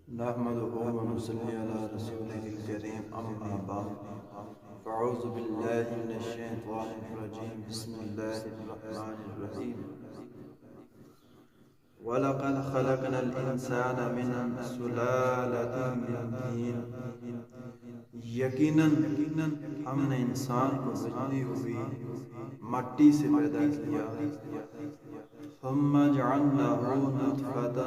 نحمده ونصلي على رسوله الكريم أما بعد فأعوذ بالله من الشيطان الرجيم بسم الله الرحمن الرحيم وَلَقَدْ خَلَقْنَا الْإِنسَانَ مِنْ سُلَالَةٍ مِّن طِينٍ یقیناً ہم نے انسان کو بجلی ہوئی مٹی سے پیدا کیا ثم جعلناه نطفة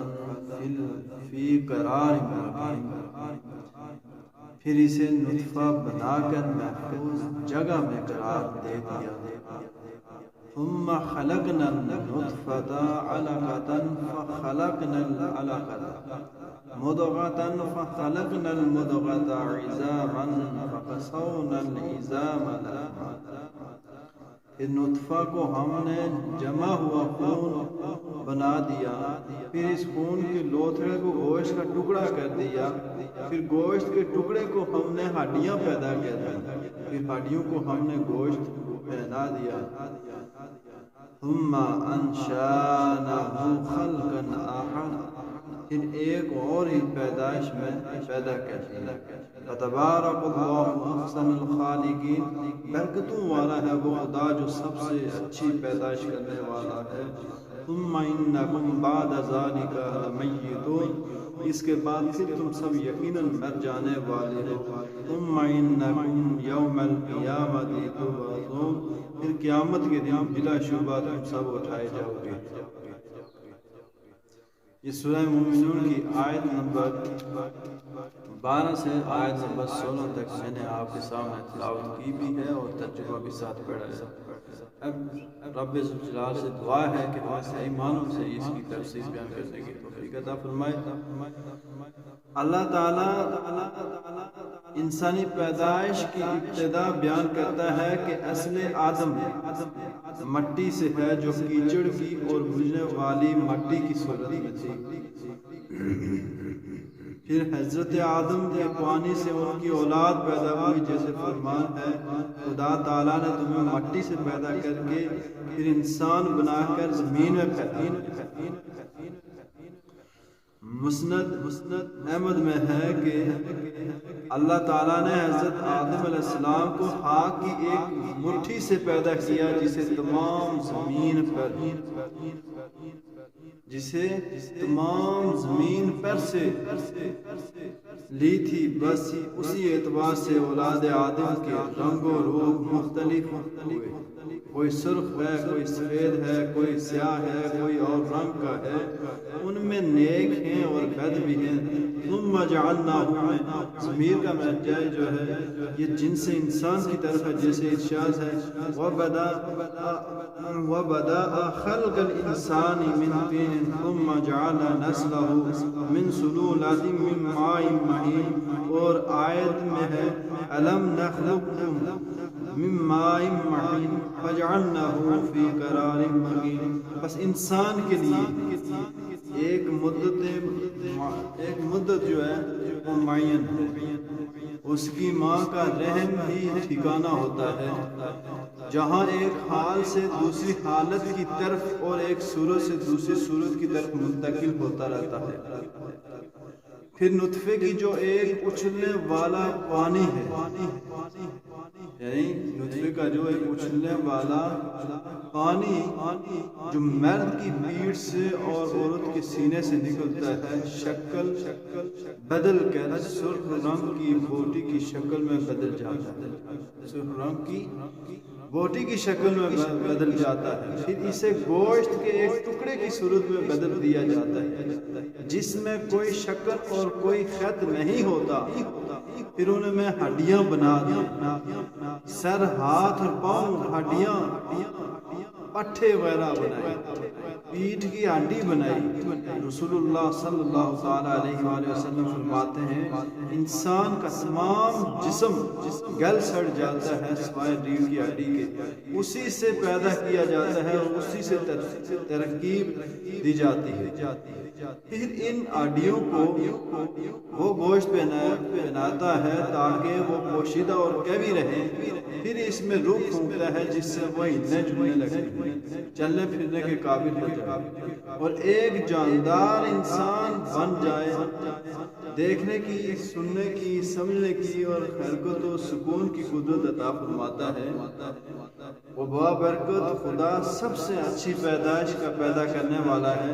فی قرار مکین پھر اسے نطفہ بنا کر محفوظ جگہ میں قرار دے دیا ثم خلقنا النطفة علقة فخلقنا العلقة مضغة فخلقنا المضغة عظاما فقصونا العظام لحما اس نطفہ کو ہم نے جمع ہوا خون بنا دیا پھر اس خون کے لوتھڑے کو گوشت کا ٹکڑا کر دیا پھر گوشت کے ٹکڑے کو ہم نے ہڈیاں پیدا کر دی پھر ہڈیوں کو ہم نے گوشت پہنا دیا ثم انشأناه خلقا آخر پھر ایک اور ہی پیدائش میں پیدا کر دیا فتبارک اللہ احسن الخالقین برکتوں والا ہے وہ خدا جو سب سے اچھی پیدائش کرنے والا ہے ثم انکم بعد ذلک لمیتون اس کے بعد پھر تم سب یقیناً مر جانے والے ہو ثم انکم یوم القیامت تبعثون پھر قیامت کے دن بلا شبہ تم سب اٹھائے جاؤ گے یہ سورہ مومنون کی آیت نمبر 12 سے آیت نمبر 16 تک میں نے آپ کے سامنے تلاوت کی بھی ہے اور ترجمہ بھی ساتھ پڑھا ہے اب رب ذوالجلال سے دعا ہے کہ ہمیں صحیح معنوں سے اس کی تفسیر بیان کرنے کی توفیق عطا فرمائے اللہ تعالیٰ انسانی پیدائش کی ابتدا بیان کرتا ہے کہ اصل آدم مٹی سے ہے جو کیچڑ کی اور بجھنے والی مٹی کی صورت میں تھی پھر حضرت آدم کے پانی سے ان کی اولاد پیدا ہوئی جیسے فرمان ہے خدا تعالیٰ نے تمہیں مٹی سے پیدا کر کے پھر انسان بنا کر زمین میں پھیلا مسند احمد میں ہے کہ اللہ تعالیٰ نے حضرت آدم علیہ السلام کو خاک کی ایک مٹھی سے پیدا کیا جسے تمام زمین پر سے لی تھی بس اسی اعتبار سے اولاد آدم کے رنگ و روح مختلف ہوئے کوئی سرخ ہے کوئی سفید ہے کوئی سیاہ ہے کوئی اور رنگ کا ہے ان میں نیک ہیں اور بد بھی ہیں ثم جعلناه ضمیر کا مرجع جو ہے یہ جنس انسان کی طرف ہے جیسے ارشاد ہے وَبَدَأَ خَلْقَ الْإِنسَانِ مِنْ طِينٍ ثُمَّ جَعَلَ نَسْلَهُ مِنْ سُلُولَةٍ مِنْ مَاءٍ مَهِينٍ اور آیت میں ہے أَلَمْ نَخْلُقكُم مِنْ مَاءٍ مَهِينٍ فَجَعَلْنَاهُ فِي قَرَارٍ مَكِينٍ بس انسان کے لیے ایک مدت جو ہے وہ معین ہے اس کی ماں کا رحم ہی ٹھکانہ ہوتا ہے جہاں ایک حال سے دوسری حالت کی طرف اور ایک صورت سے دوسری صورت کی طرف منتقل ہوتا رہتا ہے پھر نطفے کی جو ایک اچھلنے والا پانی ہے یعنی نطفے کا جو ایک اچھلنے والا پانی جو مرد کی پیٹھ سے اور عورت کے سینے سے نکلتا ہے شکل بدل کر سرخ رنگ کی بوٹی کی شکل میں بدل جاتا ہے سرخ رنگ کی بوٹی کی شکل میں بدل جاتا ہے پھر اسے گوشت کے ایک ٹکڑے کی صورت میں بدل دیا جاتا ہے جس میں کوئی شکل اور کوئی خط نہیں ہوتا پھر انہیں میں ہڈیاں بنا دی سر ہاتھ اور پاؤں ہڈیاں پٹھے وغیرہ بنائے پیٹھ کی ہڈی بنائی رسول اللہ صلی اللہ علیہ وآلہ وسلم فرماتے ہیں انسان کا تمام جسم گل سڑ جاتا ہے سوائے ریڑھ کی ہڈی کے اسی سے پیدا کیا جاتا ہے اور اسی سے ترکیب دی جاتی ہے پھر ان ہڈیوں کو وہ گوشت پہناتا ہے تاکہ وہ پوشیدہ اور قوی رہے، پھر اس میں روح پھونکتا ہے جس سے وہ ہلنے جلنے لگے، چلنے پھرنے کے قابل ہو جائے اور ایک جاندار انسان بن جائے۔ دیکھنے کی، سننے کی، سمجھنے کی اور حرکت و سکون کی قدرت عطا فرماتا ہے۔ وہ بابرکت خدا سب سے اچھی پیدائش کا پیدا کرنے والا ہے۔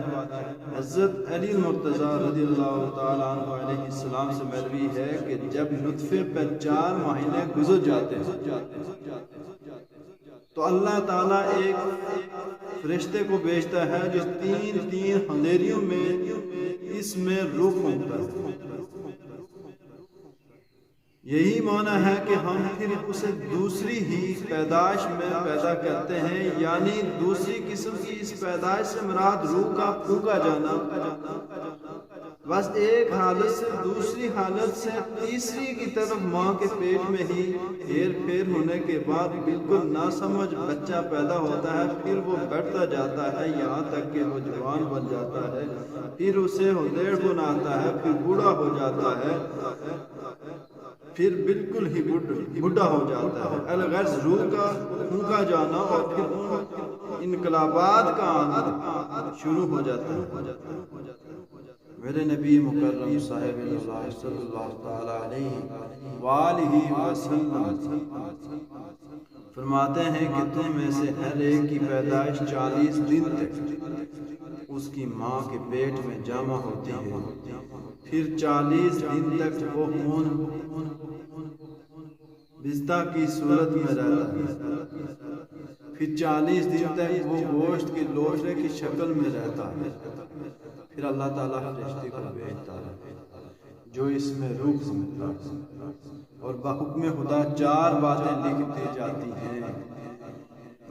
حضرت علی مرتضیٰ رضی اللہ تعالیٰ عنہ علیہ السلام سے مروی ہے کہ جب نطفے پر 4 مہینے گزر جاتے ہیں تو اللہ تعالیٰ ایک فرشتے کو بھیجتا ہے جو 3 ہنیریوں میں اس میں روح پھونکتا ہے۔ یہی معنی ہے کہ ہم پھر اسے دوسری ہی پیدائش میں پیدا کرتے ہیں، یعنی دوسری قسم کی اس پیدائش سے مراد روح کا پھونکا جانا۔ بس ایک حالت سے دوسری حالت سے تیسری کی طرف ماں کے پیٹ میں ہی ہیر پھیر ہونے کے بعد بالکل ناسمجھ بچہ پیدا ہوتا ہے، پھر وہ بڑھتا جاتا ہے یہاں تک کہ وہ جوان بن جاتا ہے، پھر اسے ہودیڑ بناتا ہے، پھر بوڑھا ہو جاتا ہے، پھر بالکل ہی بوڑھا ہو جاتا ہے۔ الغرض روح کا پھونکا جانا اور پھر انقلابات کا آنا شروع ہو جاتا ہے۔ میرے نبی مکرم صاحب اللہ صلی اللہ تعالی علیہ وآلہ وسلم فرماتے ہیں کہ تم میں سے ہر ایک کی پیدائش 40 دن تک اس کی ماں کے پیٹ میں جمع ہوتی ہے، پھر 40 دن تک وہ خون بستہ کی صورت میں رہتا ہے، پھر 40 دن تک وہ گوشت کے لوٹے کی شکل میں رہتا ہے، پھر اللہ تعالیٰ فرشتے کو بھیجتا ہے جو اس میں روح سمجھتا ہے اور بحکم خدا 4 باتیں لکھ دی جاتی ہیں: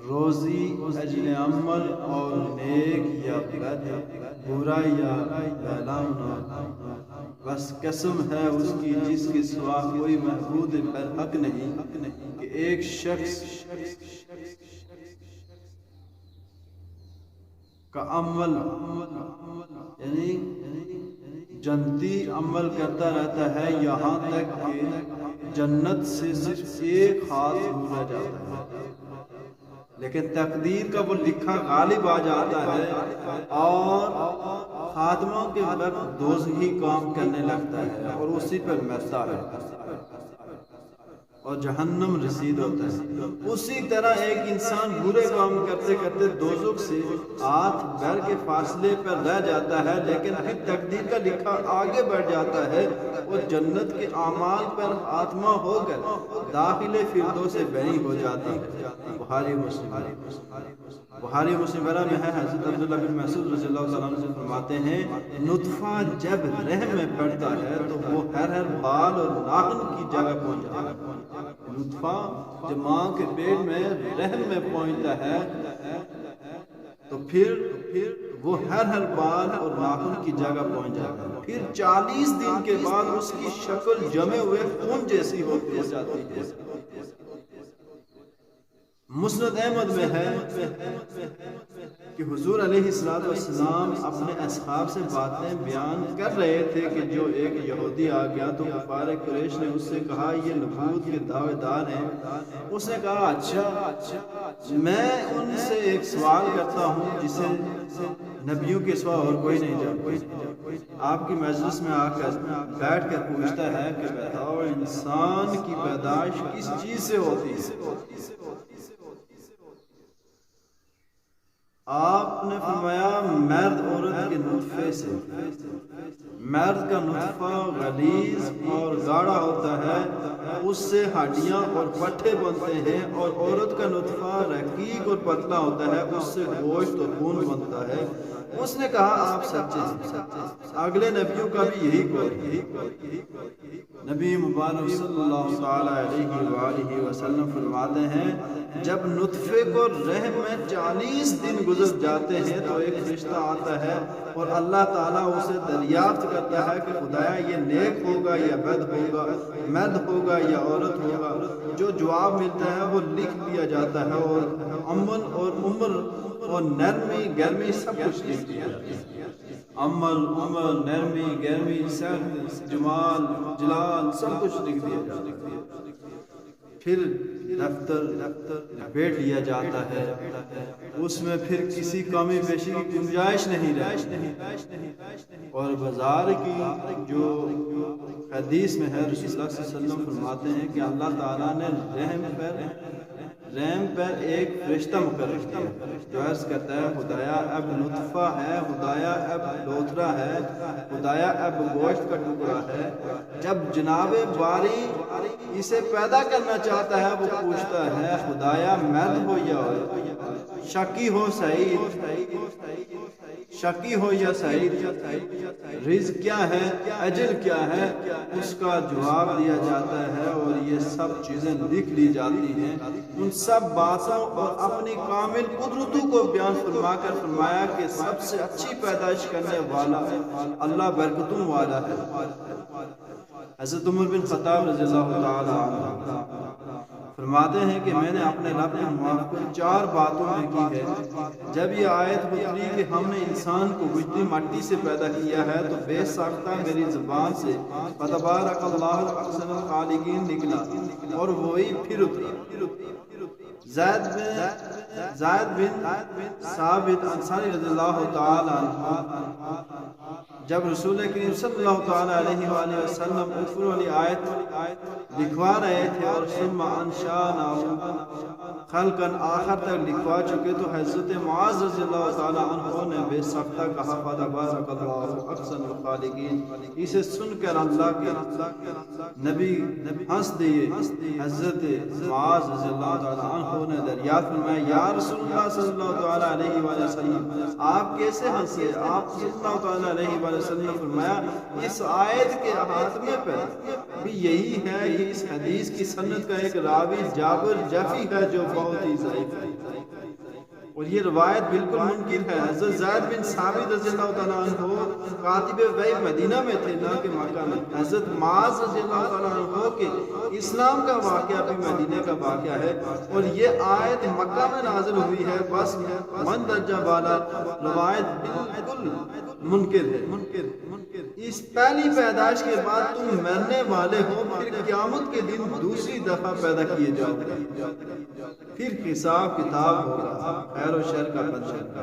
روزی، اجر عمل اور نیک یا بد، برا یا بھلا ہونا۔ بس قسم ہے اس کی جس کے سوا کوئی معبود برحق نہیں کہ ایک شخص کا عمل یعنی جنتی عمل کرتا رہتا ہے یہاں تک کہ جنت سے صرف ایک ہاتھ دور رہ جاتا ہے، لیکن تقدیر کا وہ لکھا غالب آ جاتا ہے اور خاتمہ کے وقت دوزخی کام کرنے لگتا ہے اور اسی پر مرتا ہے اور جہنم رسید ہوتا ہے۔ اسی طرح ایک انسان برے کام کرتے کرتے دوزخ سے ہاتھ بھر کے فاصلے پر رہ جاتا ہے، لیکن پھر تقدیر کا لکھا آگے بڑھ جاتا ہے اور جنت کے اعمال پر خاتمہ ہو کر داخل فردوس بری ہو جاتا ہے۔ بخاری مسلم میں ہے، حضرت عبداللہ بن مسعود رضی اللہ تعالیٰ عنہ سے فرماتے ہیں نطفہ جب رحم میں پڑتا ہے تو وہ ہر بال اور ناخن کی جگہ پہنچ جاتا ہے۔ نطفہ جب ماں کے پیٹ میں رحم میں پہنچتا ہے تو پھر وہ ہر بال اور ناخن کی جگہ پہنچ جاتا ہے، پھر 40 دن کے بعد اس کی شکل جمے ہوئے خون جیسی ہو جاتی ہے۔ مسند احمد میں ہے کہ حضور علیہ السلام اپنے اصحاب سے باتیں بیان کر رہے تھے کہ جو ایک یہودی آ گیا تو کفار قریش نے اس سے کہا یہ نبوت کے دعوے دار ہیں۔ اس نے کہا اچھا میں ان سے ایک سوال کرتا ہوں جسے نبیوں کے سوا اور کوئی نہیں جانتا۔ آپ کی مجلس میں آ کر بیٹھ کر پوچھتا ہے کہ بتاؤ انسان کی پیدائش کس چیز سے ہوتی ہے؟ آپ نے فرمایا مرد عورت کے نطفے سے۔ مرد کا نطفہ غلیظ اور گاڑھا ہوتا ہے، اس سے ہڈیاں اور پٹھے بنتے ہیں، اور عورت کا نطفہ رقیق اور پتلا ہوتا ہے، اس سے گوشت اور خون بنتا ہے۔ اس نے کہا آپ سچے ہیں۔ اگلے نبیوں کا بھی یہی قول ہے۔ نبی مبارک صلی اللہ تعالی علیہ وآلہ وسلم فرماتے ہیں جب نطفے کو رحم میں 40 دن گزر جاتے ہیں تو ایک فرشتہ آتا ہے اور اللہ تعالیٰ اسے دریافت کرتا ہے کہ خدایا یہ نیک ہوگا یا بد ہوگا، مرد ہوگا یا عورت ہوگا۔ جو جواب ملتا ہے وہ لکھ دیا جاتا ہے اور عمل اور عمر اور نرمی گرمی سب کچھ لکھ دیا جاتا ہے۔ عمل عمل نرمی گرمی سخت جمال جلال سب کچھ لکھ دیا جاتا ہے. پھر دفتر لپیٹ لیا جاتا ہے، اس میں پھر کسی کمی بیشی کی گنجائش نہیں رہتی. اور بازار کی جو حدیث میں ہے رسول اللہ صلی اللہ علیہ وسلم فرماتے ہیں کہ اللہ تعالیٰ نے رحم پر ایک فرشتہ مقرر کیا جو عرض کرتا ہے خدایا اب نطفہ ہے، خدایا اب لوتھرا ہے، خدایا اب گوشت کا ٹکڑا ہے. جب جناب باری اسے پیدا کرنا چاہتا ہے وہ پوچھتا ہے خدایا مرد ہو یا شکی ہو سعید، شکی ہو یا سعید، رزق کیا ہے، اجل کیا ہے، اس کا جواب دیا جاتا ہے. اور یہ سب چیزیں لکھ لی جاتی ہیں. ان سب باتوں اور اپنی کامل قدرتوں کو بیان فرما کر فرمایا کہ سب سے اچھی پیدائش کرنے والا اللہ برکتوں والا ہے. حضرت عمر بن خطاب رضی اللہ تعالی عنہ فرماتے ہیں کہ میں نے اپنے رب کی موافقت 4 باتوں میں کی ہے. جب یہ آیت اتری کہ ہم نے انسان کو وجدی مٹی سے پیدا کیا ہے تو بے ساختہ میری زبان سے فتبارک اللہ احسن الخالقین نکلا اور وہی پھر اترا. زید بن ثابت انصاری رضی اللہ تعالی عنہ جب رسول کریم صلی اللہ تعالی علیہ وآلہ وسلم اوپر والی آیت لکھوا رہے تھے اور ثم انشأنا خلقا آخر تک لکھوا چکے تو حضرت معاذ رضی اللہ تعالی عنہ نے بے سختہ کہا فتبارک اللہ احسن الخالقین. اسے سن کر اللہ کے نبی ہنس دیے. حضرت معاذ رضی اللہ تعالی عنہ نے دریافت فرمایا یا رسول اللہ صلی اللہ تعالی علیہ وآلہ وسلم آپ کیسے ہنسے؟ آپ صلی اللہ تعالی علیہ وآلہ وسلم نے فرمایا اس آیت کے خاتمے پر بھی یہی ہے. یہ اس حدیث کی سند کا ایک راوی جابر جفی ہے جو بہت ہی ضعیف ہے اور یہ روایت بالکل منکر ہے. حضرت زید بن ثابت رضی اللہ تعالیٰ عنہ کاتب وحی مدینہ میں تھے نہ کہ مکہ میں. حضرت معاذ رضی اللہ تعالیٰ عنہ کے اسلام کا واقعہ بھی مدینہ کا واقعہ ہے اور یہ آیت مکہ میں نازل ہوئی ہے. بس من درجہ والا روایت بالکل منکر ہے. اس پہلی پیدائش کے بعد تم مرنے والے ہو، پھر قیامت کے دن دوسری دفعہ پیدا کیے جاؤ گے، پھر حساب کتاب ہوگا، خیر و شر کا بدلہ.